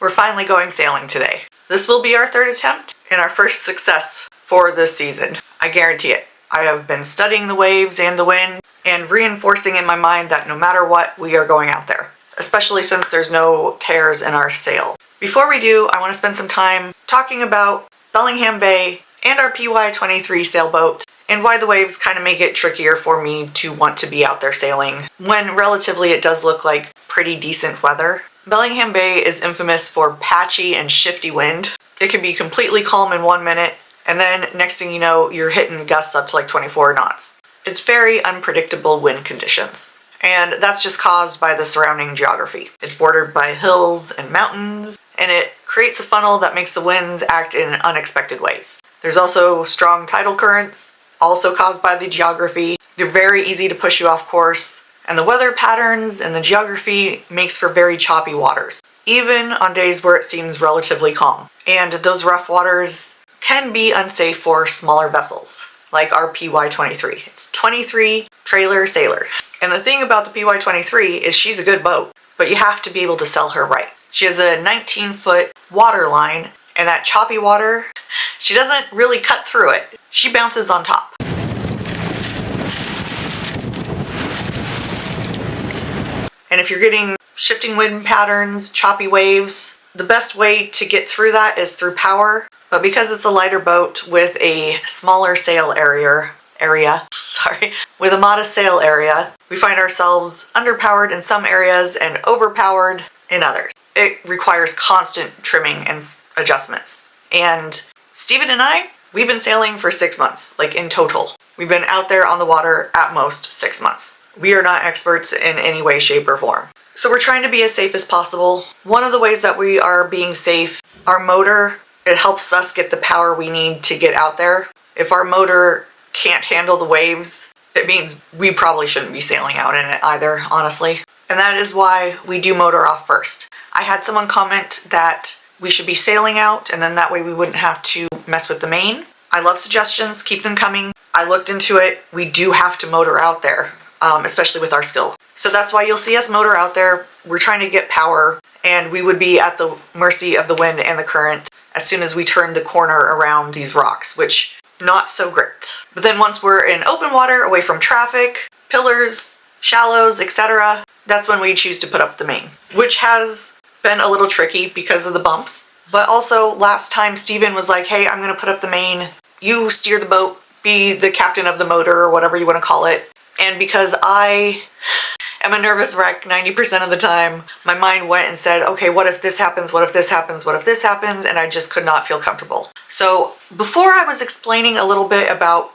We're finally going sailing today. This will be our third attempt and our first success for this season. I guarantee it. I have been studying the waves and the wind and reinforcing in my mind that no matter what, we are going out there, especially since there's no tears in our sail. Before we do, I want to spend some time talking about Bellingham Bay and our PY23 sailboat and why the waves kind of make it trickier for me to want to be out there sailing when relatively it does look like pretty decent weather. Bellingham Bay is infamous for patchy and shifty wind. It can be completely calm in 1 minute, and then next thing you know, you're hitting gusts up to like 24 knots. It's very unpredictable wind conditions, and that's just caused by the surrounding geography. It's bordered by hills and mountains, and it creates a funnel that makes the winds act in unexpected ways. There's also strong tidal currents, also caused by the geography. They're very easy to push you off course, and the weather patterns and the geography makes for very choppy waters, even on days where it seems relatively calm. And those rough waters can be unsafe for smaller vessels, like our PY23. It's 23 trailer sailor. And the thing about the PY23 is she's a good boat, but you have to be able to sell her right. She has a 19-foot water line, and that choppy water, she doesn't really cut through it. She bounces on top. And if you're getting shifting wind patterns, choppy waves, the best way to get through that is through power. But because it's a lighter boat with a smaller sail area, with a modest sail area, we find ourselves underpowered in some areas and overpowered in others. It requires constant trimming and adjustments. And Steven and I, we've been sailing for 6 months, like in total. We've been out there on the water at most 6 months. We are not experts in any way, shape, or form. So we're trying to be as safe as possible. One of the ways that we are being safe, our motor, it helps us get the power we need to get out there. If our motor can't handle the waves, it means we probably shouldn't be sailing out in it either, honestly. And that is why we do motor off first. I had someone comment that we should be sailing out, and then that way we wouldn't have to mess with the main. I love suggestions, keep them coming. I looked into it. We do have to motor out there, especially with our skill. So that's why you'll see us motor out there. We're trying to get power, and we would be at the mercy of the wind and the current as soon as we turn the corner around these rocks, which not so great. But then once we're in open water, away from traffic, pillars, shallows, etc., that's when we choose to put up the main, which has been a little tricky because of the bumps. But also last time Steven was like, hey, I'm gonna put up the main, you steer the boat, be the captain of the motor or whatever you want to call it. And because I am a nervous wreck 90% of the time, my mind went and said, okay, what if this happens? What if this happens? What if this happens? And I just could not feel comfortable. So before I was explaining a little bit about,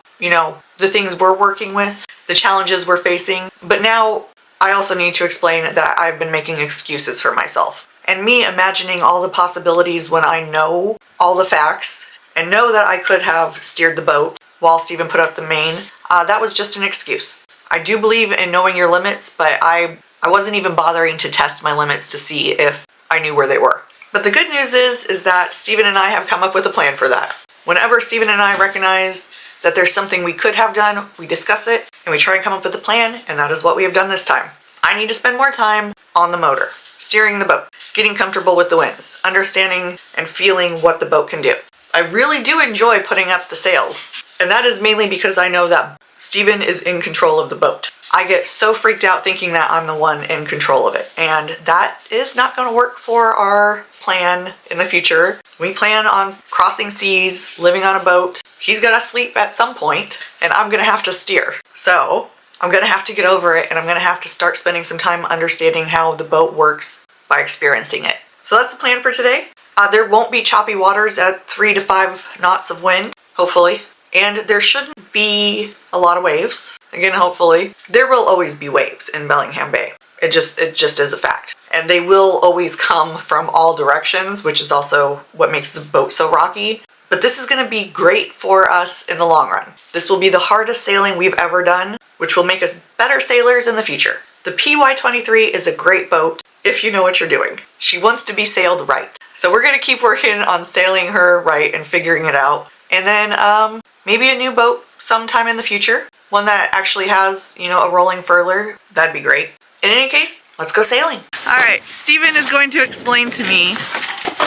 the things we're working with, the challenges we're facing, but now I also need to explain that I've been making excuses for myself. And me imagining all the possibilities when I know all the facts and know that I could have steered the boat while Steven put up the main, that was just an excuse. I do believe in knowing your limits, but I wasn't even bothering to test my limits to see if I knew where they were. But the good news is that Steven and I have come up with a plan for that. Whenever Steven and I recognize that there's something we could have done, we discuss it and we try and come up with a plan, and that is what we have done this time. I need to spend more time on the motor, steering the boat, getting comfortable with the winds, understanding and feeling what the boat can do. I really do enjoy putting up the sails, and that is mainly because I know that Steven is in control of the boat. I get so freaked out thinking that I'm the one in control of it, and that is not going to work for our plan in the future. We plan on crossing seas, living on a boat. He's gonna sleep at some point, and I'm gonna have to steer. So I'm gonna have to get over it, and I'm gonna have to start spending some time understanding how the boat works by experiencing it. So that's the plan for today. There won't be choppy waters at 3 to 5 knots of wind, hopefully. And there shouldn't be a lot of waves. Again, hopefully. There will always be waves in Bellingham Bay. It just is a fact. And they will always come from all directions, which is also what makes the boat so rocky. But this is going to be great for us in the long run. This will be the hardest sailing we've ever done, which will make us better sailors in the future. The PY23 is a great boat if you know what you're doing. She wants to be sailed right. So we're going to keep working on sailing her right and figuring it out. And then maybe a new boat sometime in the future. One that actually has, a rolling furler. That'd be great. In any case, let's go sailing. All right, Steven is going to explain to me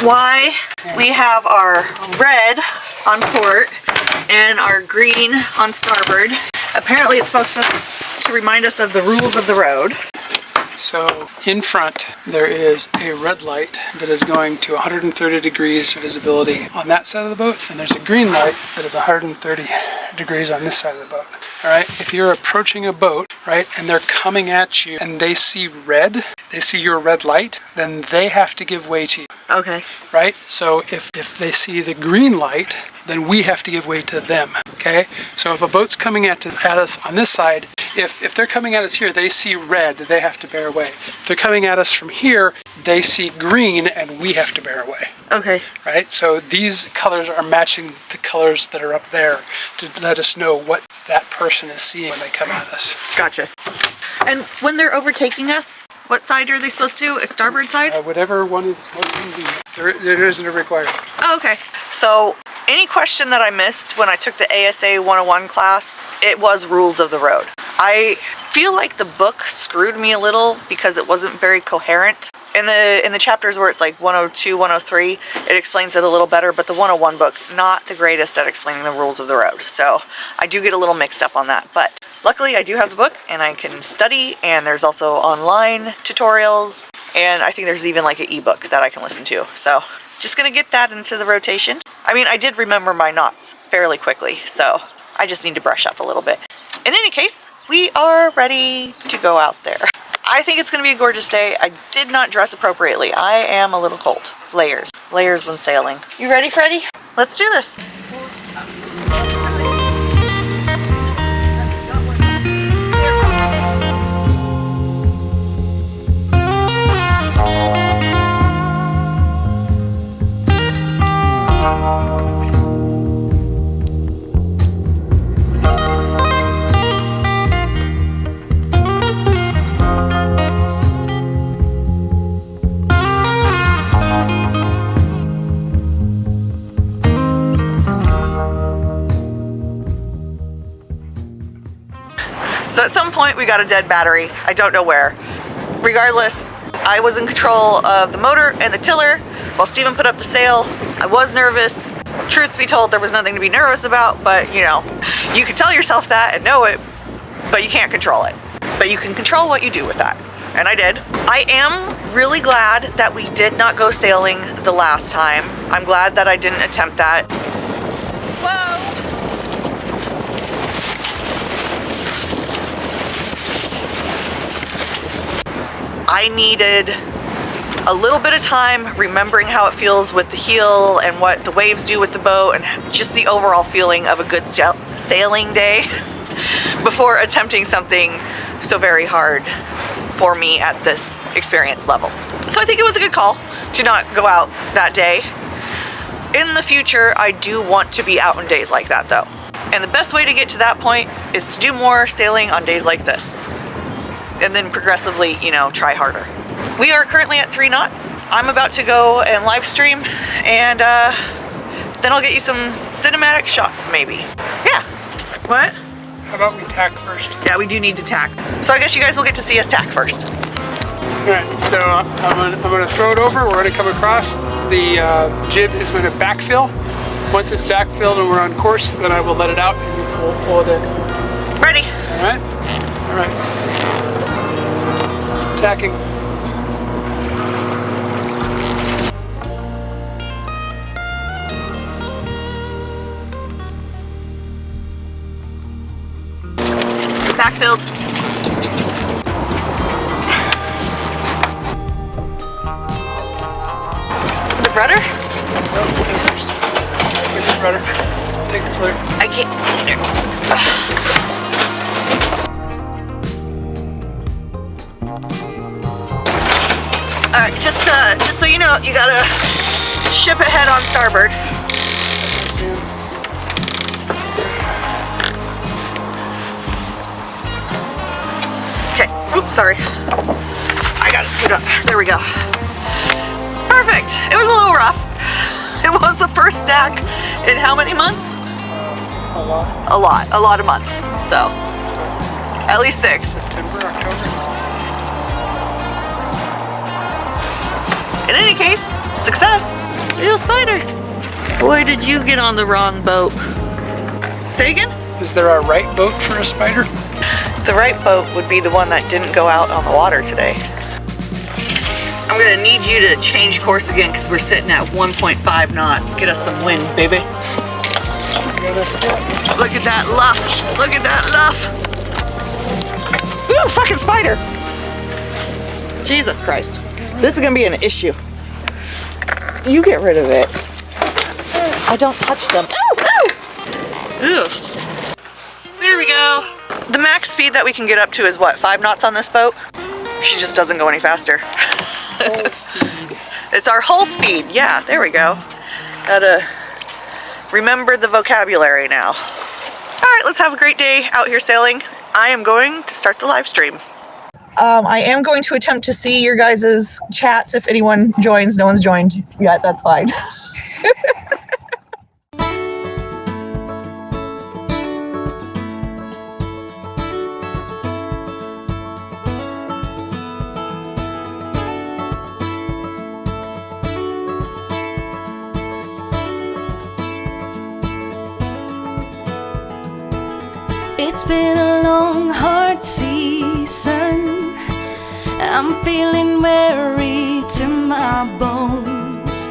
why we have our red on port and our green on starboard. Apparently it's supposed to remind us of the rules of the road. So in front there is a red light that is going to 130 degrees visibility on that side of the boat, and there's a green light that is 130 degrees on this side of the boat. All right, if you're approaching a boat, right, and they're coming at you and they see red, they see your red light, then they have to give way to you. Okay. Right? So if they see the green light, then we have to give way to them. Okay? So if a boat's coming at us on this side, if they're coming at us here, they see red, they have to bear away. If they're coming at us from here, they see green and we have to bear away. Okay. Right? So these colors are matching the colors that are up there to let us know what that person is seeing when they come at us. Gotcha. And when they're overtaking us, what side are they supposed to? A starboard side? Whatever one is most convenient. There isn't a requirement. Oh, okay. So any question that I missed when I took the ASA 101 class, it was rules of the road. I feel like the book screwed me a little because it wasn't very coherent. In the chapters where it's like 102, 103, it explains it a little better, but the 101 book, not the greatest at explaining the rules of the road. So I do get a little mixed up on that, but luckily I do have the book and I can study, and there's also online tutorials, and I think there's even like an ebook that I can listen to. So just gonna get that into the rotation. I mean, I did remember my knots fairly quickly, so I just need to brush up a little bit. In any case, we are ready to go out there. I think it's going to be a gorgeous day. I did not dress appropriately. I am a little cold. Layers. Layers when sailing. You ready, Freddie? Let's do this. So at some point we got a dead battery. I don't know where. Regardless, I was in control of the motor and the tiller while Steven put up the sail. I was nervous. Truth be told, there was nothing to be nervous about, but you know, you can tell yourself that and know it, but you can't control it. But you can control what you do with that. And I did. I am really glad that we did not go sailing the last time. I'm glad that I didn't attempt that. Whoa! I needed a little bit of time remembering how it feels with the heel and what the waves do with the boat and just the overall feeling of a good sailing day before attempting something so very hard for me at this experience level. So I think it was a good call to not go out that day. In the future, I do want to be out on days like that though. And the best way to get to that point is to do more sailing on days like this. And then progressively, you know, try harder. We are currently at 3 knots. I'm about to go and live stream, and then I'll get you some cinematic shots maybe. Yeah. What? How about we tack first? Yeah, we do need to tack. So I guess you guys will get to see us tack first. Alright, so I'm gonna throw it over. We're gonna come across. The jib is gonna backfill. Once it's backfilled and we're on course, then I will let it out and we'll pull it in. Ready? Alright? Alright. Tacking. Backfilled. The rudder? No, first. Get the rudder. Take the tiller. I can't. Alright, just so you know, you gotta ship ahead on starboard. Okay, oops, sorry. I gotta scoot up. There we go. Perfect. It was a little rough. It was the first stack in how many months? A lot. A lot of months. So, at least 6. September, October. In any case, Success! Little spider. Boy, did you get on the wrong boat. Say again? Is there a right boat for a spider? The right boat would be the one that didn't go out on the water today. I'm gonna need you to change course again because we're sitting at 1.5 knots. Get us some wind, baby. Look at that luff. Look at that luff. Ooh, fucking spider. Jesus Christ. This is gonna be an issue. You get rid of it. I don't touch them. Ooh, ooh. Ugh. There we go. The max speed that we can get up to is what, 5 knots on this boat? She just doesn't go any faster. Whole speed. It's our whole speed. Yeah, there we go. Gotta remember the vocabulary now. All right, let's have a great day out here sailing. I am going to start the live stream. I am going to attempt to see your guys' chats if anyone joins. No one's joined yet, that's fine. It's been a long, hard season. I'm feeling weary to my bones.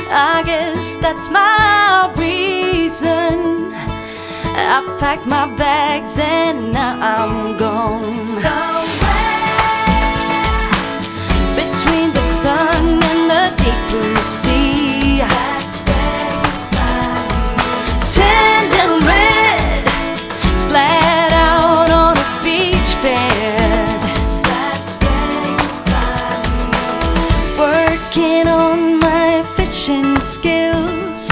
I guess that's my reason. I've packed my bags and now I'm gone. Somewhere between the sun and the deep blue sea. That's where you find me. Tender red, flat out on a beach bed. That's where you find me. Working on my fishing skills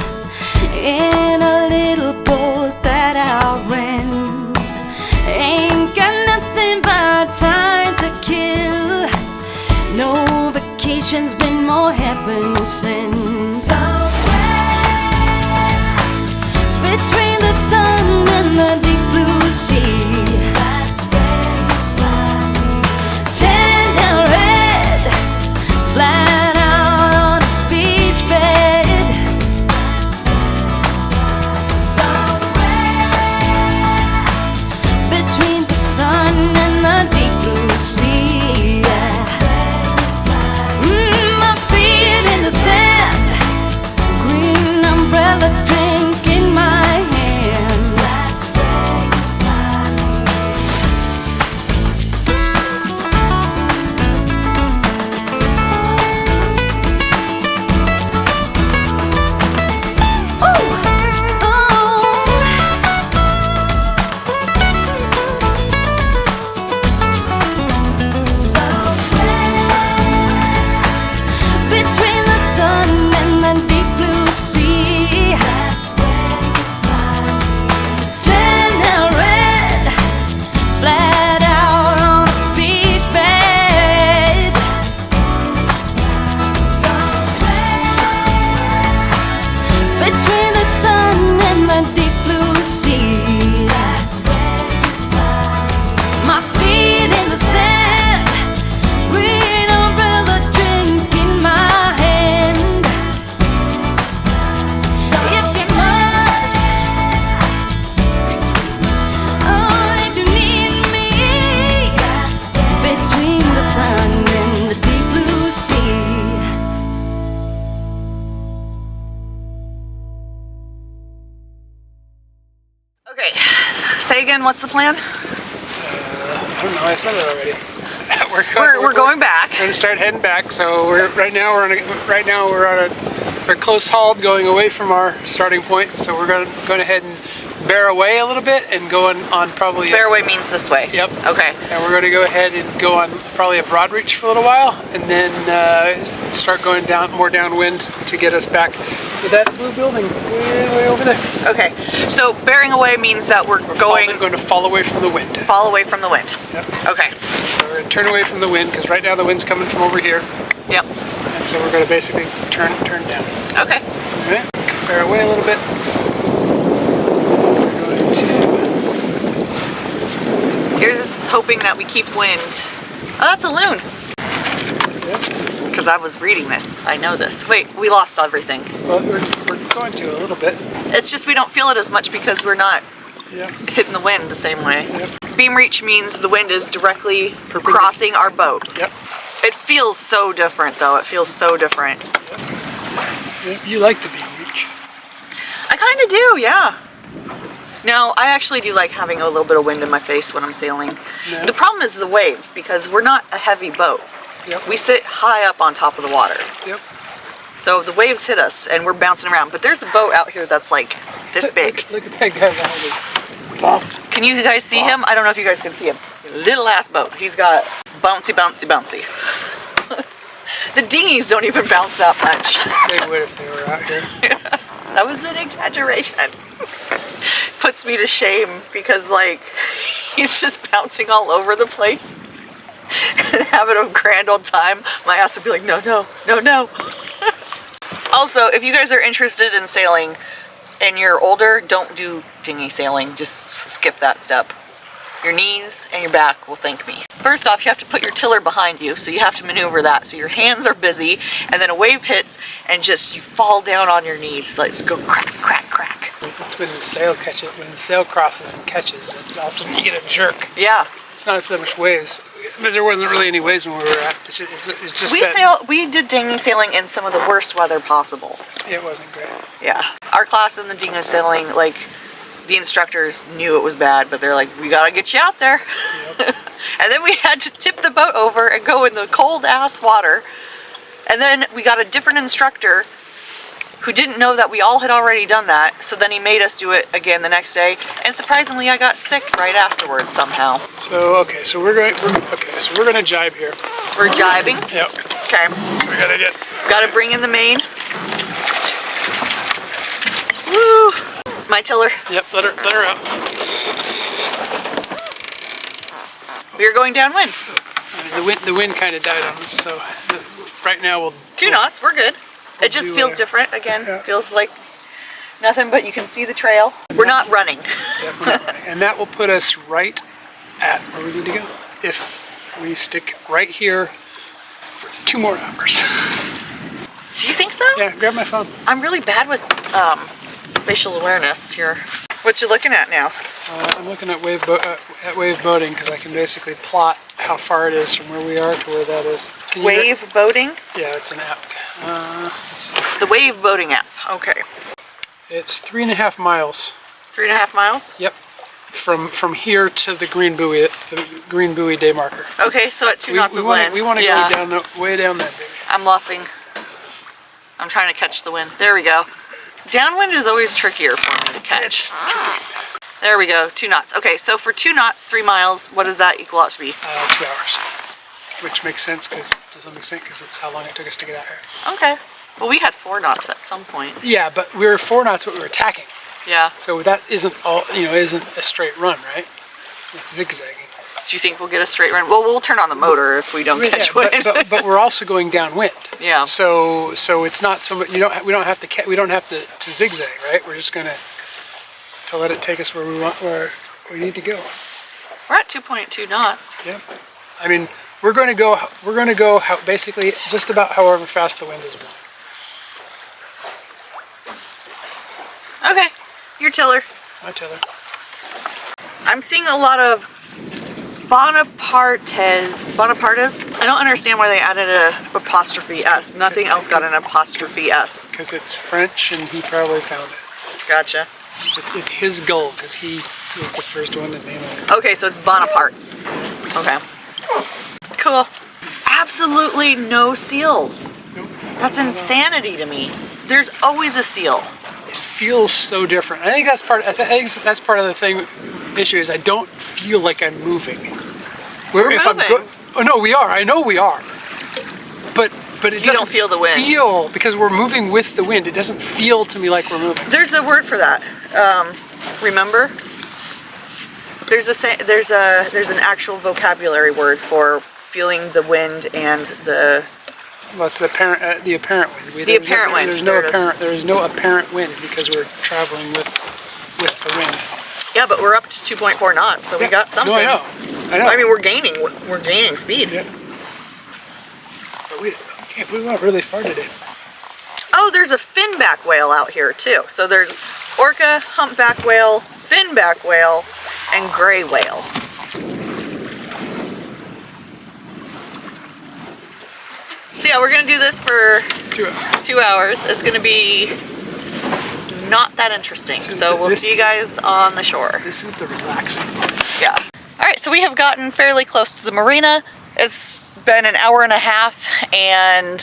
in a little boat that I'll rent. Ain't got nothing but time to kill. No vacation's been more heaven sent. Somewhere between the sun and the deep blue sea. That's where you find me. Tender red, flat out on a beach bed. Somewhere between the sun and the deep blue sea. My feet in the sand, green umbrella drink in my hand. That's where you find me. Between the sun and the deep blue sea. That's where you find me. Tender red, flat out on a beach bed. Somewhere between the sun and the deep blue sea. That's where you find me. My feet in the sand, green umbrella drink in my hand. If you must, oh, if you need me, between the sun and the deep blue sea. Okay, say again, what's the plan? I don't know. I said it already. We're going back. We're gonna start heading back. So we're close hauled, going away from our starting point. So we're going ahead and bear away a little bit and go on probably. Fairway means this way. Yep. Okay. And we're going to go ahead and go on probably a broad reach for a little while, and then start going more downwind to get us back to that blue building way over there. Okay. So bearing away means that we're going to fall away from the wind. fall away from the wind. Yep. Okay. So we're going to turn away from the wind because right now the wind's coming from over here, Yep. and so we're going to basically turn down. Okay. All right. Bear away a little bit. We're going to. Here's hoping that we keep wind. Oh, that's a loon. Because I was reading this. this. I know this. Wait, we lost everything. Well, we're going to a little bit. It's just we don't feel it as much because we're not Yeah. hitting the wind the same way. Yep. Beam reach means the wind is directly crossing our boat. Yep. It feels so different though. It feels so different. Yep. You like the beam reach. I kind of do, yeah. No, I actually do like having a little bit of wind in my face when I'm sailing. No. The problem is the waves because we're not a heavy boat. Yep. We sit high up on top of the water. Yep. So the waves hit us and we're bouncing around. But there's a boat out here that's like this big. Look at that guy behind me. Can you guys see him? I don't know if you guys can see him. Little ass boat. He's got bouncy, bouncy, bouncy. The dinghies don't even bounce that much. They would if they were out here. That was an exaggeration. Puts me to shame because like he's just bouncing all over the place and having a grand old time. My ass would be like, no, no, no, no. Also, if you guys are interested in sailing and you're older, don't do dinghy sailing. Just skip that step. Your knees and your back will thank me. First off, you have to put your tiller behind you, so you have to maneuver that. So your hands are busy, and then a wave hits, and just you fall down on your knees. Like, let's go crack, crack, crack. That's when the sail catches. When the sail crosses and catches, and all of a sudden you get a jerk. Yeah. It's not so much waves, because there wasn't really any waves when we were at. It's just that We did dinghy sailing in some of the worst weather possible. it wasn't great. Yeah. Our class in the dinghy sailing, like, the instructors knew it was bad, but they're like, we gotta get you out there. Yep. And then we had to tip the boat over and go in the cold ass water. And then we got a different instructor who didn't know that we all had already done that. So then he made us do it again the next day. And surprisingly, I got sick right afterwards somehow. So okay, so we're gonna jibe here. We're jibing. Yep. Okay. So we gotta get. Gotta bring in the main. Woo! My tiller. Yep. Let her out. We are going downwind. The wind kind of died on us, so right now we'll 2 knots. We're good. It just do feels a- different. Again, yeah. feels like nothing, but you can see the trail. We're not running. Yep, we're not running. And that will put us right at where we need to go. If we stick right here for 2 more hours. Do you think so? Yeah, grab my phone. I'm really bad with spatial awareness here. What you looking at now? I'm looking at wave boating because I can basically plot how far it is from where we are to where that is. Can you Wave boating? Yeah, it's an app. Let's see. The wave boating app. Okay. It's 3.5 miles. 3.5 miles? Yep. From here to the green buoy day marker. Okay, so at 2 knots of wind. We want to Yeah. go down way down there, baby. I'm luffing. I'm trying to catch the wind. There we go. Downwind is always trickier for me to catch. There we go, 2 knots. Okay, so for 2 knots, 3 miles, what does that equal out to be? 2 hours. Which makes sense to some extent because it's how long it took us to get out here. Okay. Well, we had 4 knots at some point. Yeah, but we were 4 knots, but we were tacking. Yeah. So that isn't isn't a straight run, right? It's zigzagging. Do you think we'll get a straight run? Well, we'll turn on the motor if we don't catch wind. but we're also going downwind. Yeah. So it's not so much. We don't have to zigzag, right? We're just gonna to let it take us where we need to go. We're at 2.2 knots. Yep. I mean, we're going to go basically just about however fast the wind is blowing. Okay, your tiller. My tiller. I'm seeing a lot of Bonapartes. I don't understand why they added a apostrophe S. Nothing else got an apostrophe S. Because it's French and he probably found it. Gotcha. It's his goal because he was the first one to name it. Okay, so it's Bonaparte's. Okay. Cool. Absolutely no seals. Nope. That's insanity to me. There's always a seal. It feels so different. I think that's part of the issue is I don't feel like I'm moving. We're moving. Oh no, we are. I know we are. But it doesn't don't feel the wind. Feel because we're moving with the wind. It doesn't feel to me like we're moving. There's a word for that. Remember? There's an actual vocabulary word for feeling the wind and the. Well, it's the apparent wind. The apparent wind. There is no apparent wind because we're traveling with the wind. Yeah, but we're up to 2.4 knots, so we got something. No, I know. I mean, we're gaining speed. Yeah. Okay, we went really far today. Oh, there's a finback whale out here too. So there's orca, humpback whale, finback whale, and gray whale. So yeah, we're gonna do this for 2 hours. It's gonna be not that interesting. So we'll see you guys on the shore. This is the relaxing part. Yeah. All right, so we have gotten fairly close to the marina. It's been an hour and a half, and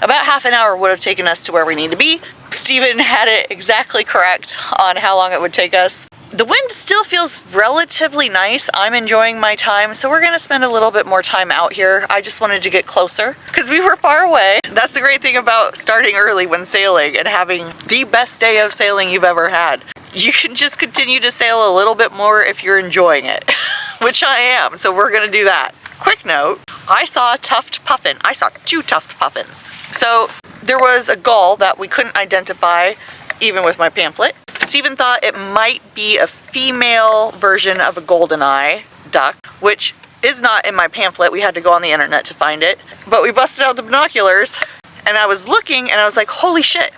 about half an hour would have taken us to where we need to be. Steven had it exactly correct on how long it would take us. The wind still feels relatively nice. I'm enjoying my time, so we're gonna spend a little bit more time out here. I just wanted to get closer because we were far away. That's the great thing about starting early when sailing and having the best day of sailing you've ever had. You can just continue to sail a little bit more if you're enjoying it, which I am, so we're gonna do that. Quick note, I saw a tuft puffin. I saw 2 tuft puffins. So there was a gull that we couldn't identify even with my pamphlet. Steven thought it might be a female version of a goldeneye duck, which is not in my pamphlet. We had to go on the internet to find it. But we busted out the binoculars and I was looking and I was like, holy shit,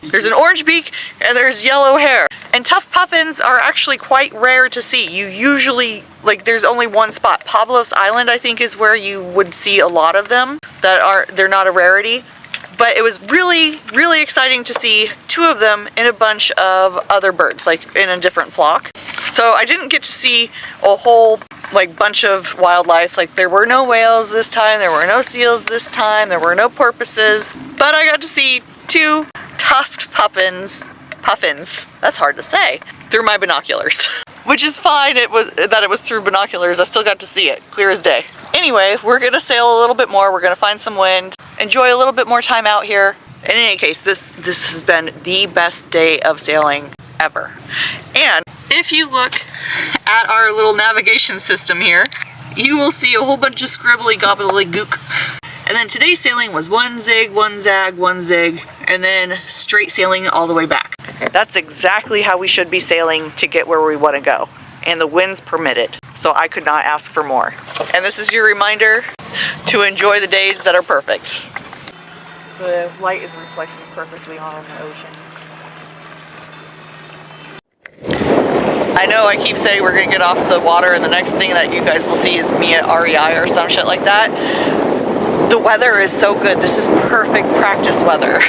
there's an orange beak and there's yellow hair. And tuft puffins are actually quite rare to see. You usually, like, there's only one spot. Pablos Island, I think, is where you would see a lot of them. They're not a rarity. But it was really, really exciting to see 2 of them in a bunch of other birds, like in a different flock. So I didn't get to see a whole bunch of wildlife. Like, there were no whales this time, there were no seals this time, there were no porpoises, but I got to see 2 tuft puffins, that's hard to say, through my binoculars. Which is fine, it was through binoculars. I still got to see it, clear as day. Anyway, we're gonna sail a little bit more, we're gonna find some wind, enjoy a little bit more time out here. In any case, this has been the best day of sailing ever. And if you look at our little navigation system here, you will see a whole bunch of scribbly gobbledygook. And then today's sailing was 1 zig, 1 zag, 1 zig, and then straight sailing all the way back. That's exactly how we should be sailing to get where we want to go. And the winds permitted, so I could not ask for more. And this is your reminder to enjoy the days that are perfect. The light is reflecting perfectly on the ocean. I know I keep saying we're gonna get off the water and the next thing that you guys will see is me at REI or some shit like that. The weather is so good. This is perfect practice weather.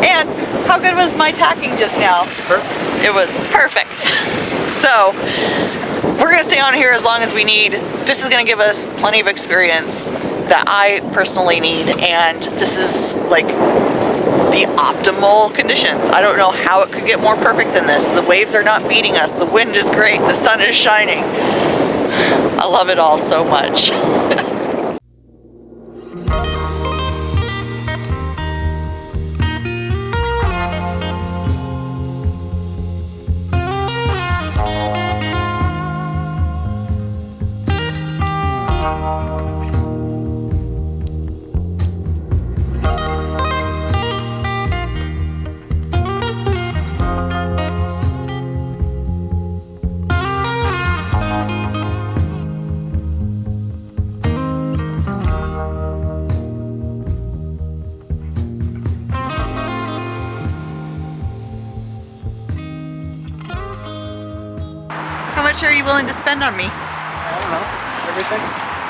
And how good was my tacking just now? Perfect. It was perfect. So we're gonna stay on here as long as we need. This is gonna give us plenty of experience that I personally need, and this is like the optimal conditions. I don't know how it could get more perfect than this. The waves are not beating us. The wind is great. The sun is shining. I love it all so much. How much are you willing to spend on me? I don't know. Everything.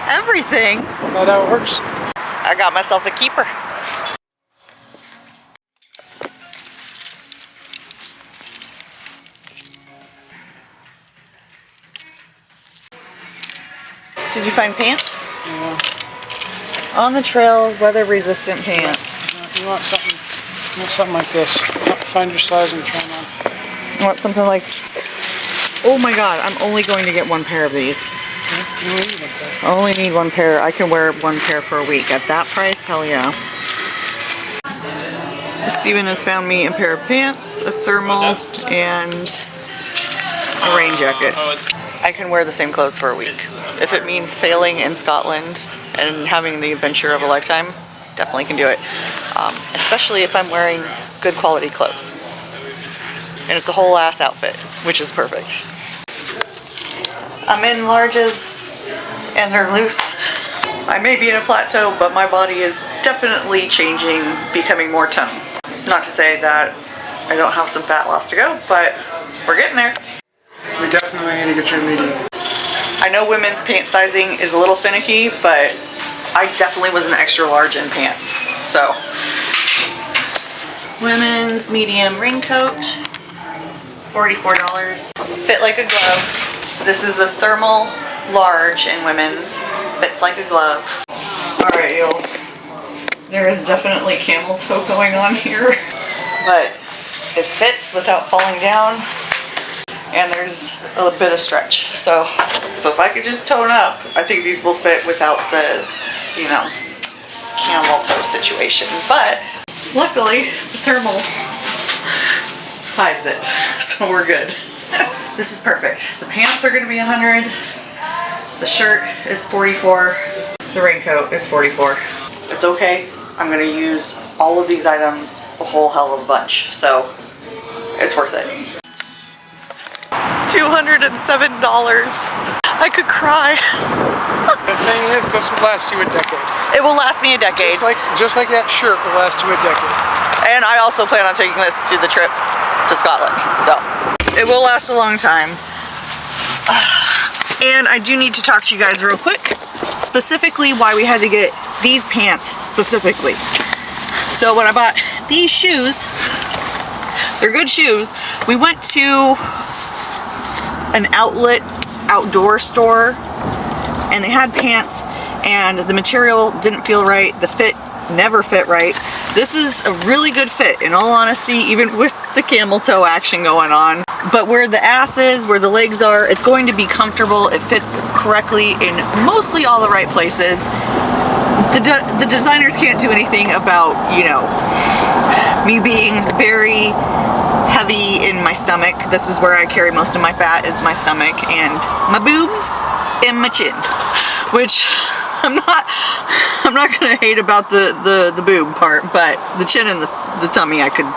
Everything? Isn't that how it works? I got myself a keeper. Did you find pants? Yeah. On the trail, weather resistant pants. You want something like this. Find your size and try them on. You want something like, oh my god, I'm only going to get 1 pair of these. You only need 1 pair. I only need 1 pair. I can wear 1 pair for a week. At that price, hell yeah. Steven has found me a pair of pants, a thermal, and a rain jacket. I can wear the same clothes for a week. If it means sailing in Scotland and having the adventure of a lifetime, definitely can do it. Especially if I'm wearing good quality clothes. And it's a whole ass outfit, which is perfect. I'm in larges and they're loose. I may be in a plateau, but my body is definitely changing, becoming more toned. Not to say that I don't have some fat loss to go, but we're getting there. We definitely need to get your medium. I know women's pant sizing is a little finicky, but I definitely was an extra large in pants. So, women's medium raincoat, $44. Fit like a glove. This is a thermal large in women's. Fits like a glove. Alright, y'all. There is definitely camel toe going on here, but it fits without falling down, and there's a bit of stretch. So if I could just tone up, I think these will fit without the, you know, camel toe situation. But luckily, the thermal hides it, so we're good. This is perfect. The pants are gonna be 100. The shirt is 44. The raincoat is 44. It's okay. I'm gonna use all of these items a whole hell of a bunch, so it's worth it. $207. I could cry. The thing is, this will last you a decade. It will last me a decade. Just like that shirt will last you a decade. And I also plan on taking this to the trip to Scotland, so it will last a long time. And I do need to talk to you guys real quick, specifically why we had to get these pants specifically. So when I bought these shoes, they're good shoes. We went to an outdoor store, and they had pants, and the material didn't feel right. The fit never fit right. This is a really good fit, in all honesty, even with the camel toe action going on. But where the ass is, where the legs are, it's going to be comfortable. It fits correctly in mostly all the right places. The designers can't do anything about, you know, me being very heavy in my stomach. This is where I carry most of my fat, is my stomach and my boobs and my chin, which I'm not gonna hate about the boob part, but the chin and the tummy I could,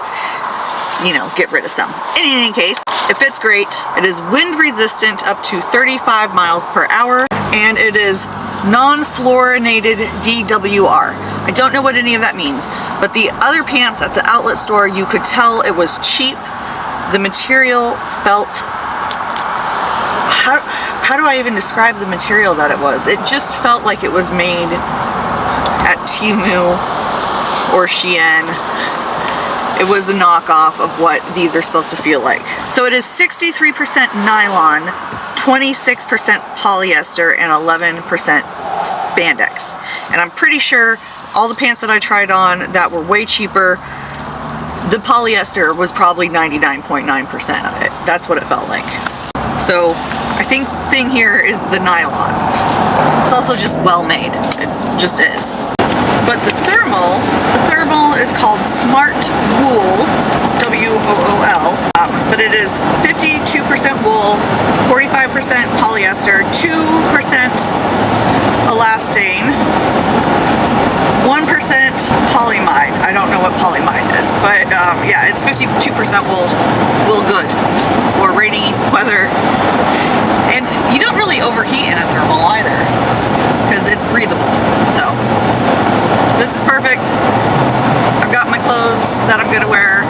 you know, get rid of some. In any case, it fits great. It is wind resistant up to 35 miles per hour, and it is non-fluorinated DWR. I don't know what any of that means, but the other pants at the outlet store, you could tell it was cheap. The material felt, how do I even describe the material that it was? It just felt like it was made at Temu or Shein. It was a knockoff of what these are supposed to feel like. So it is 63% nylon, 26% polyester, and 11% spandex. And I'm pretty sure all the pants that I tried on that were way cheaper, the polyester was probably 99.9% of it. That's what it felt like. So I think the thing here is the nylon. It's also just well made. It just is. But the thermal is called Smart Wool, W-O-O-L, but it is 52% wool, 45% polyester, 2% elastane, 1% polymide. I don't know what polymide is, but yeah, it's 52% wool good for rainy weather. And you don't really overheat in a thermal either, because it's breathable. So this is perfect. I've got my clothes that I'm gonna wear.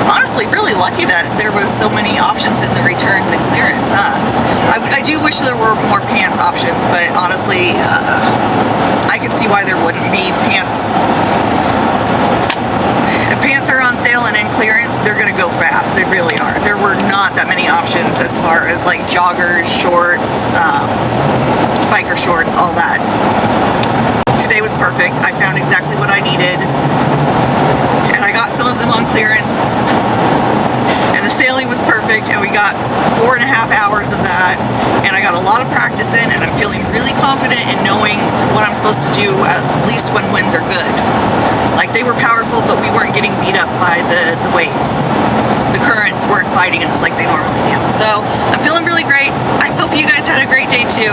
Honestly, really lucky that there was so many options in the returns and clearance, huh? I do wish there were more pants options, but honestly, I could see why there wouldn't be pants. If pants are on sale and in clearance, they're gonna go fast. They really are. There were not that many options as far as like joggers, shorts, biker shorts, all that. Today was perfect. I found exactly what I needed, and I got some of them on clearance, and the sailing was perfect, and we got 4.5 hours of that, and I got a lot of practice in, and I'm feeling really confident in knowing what I'm supposed to do, at least when winds are good. Like, they were powerful, but we weren't getting beat up by the waves. The currents weren't fighting us like they normally do. So I'm feeling really great. I hope you guys had a great day too.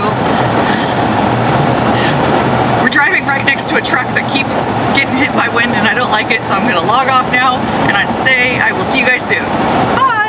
We're driving right next to a truck that keeps getting hit by wind, and I don't like it, so I'm gonna log off now, and I'd say I will see you guys soon. Bye!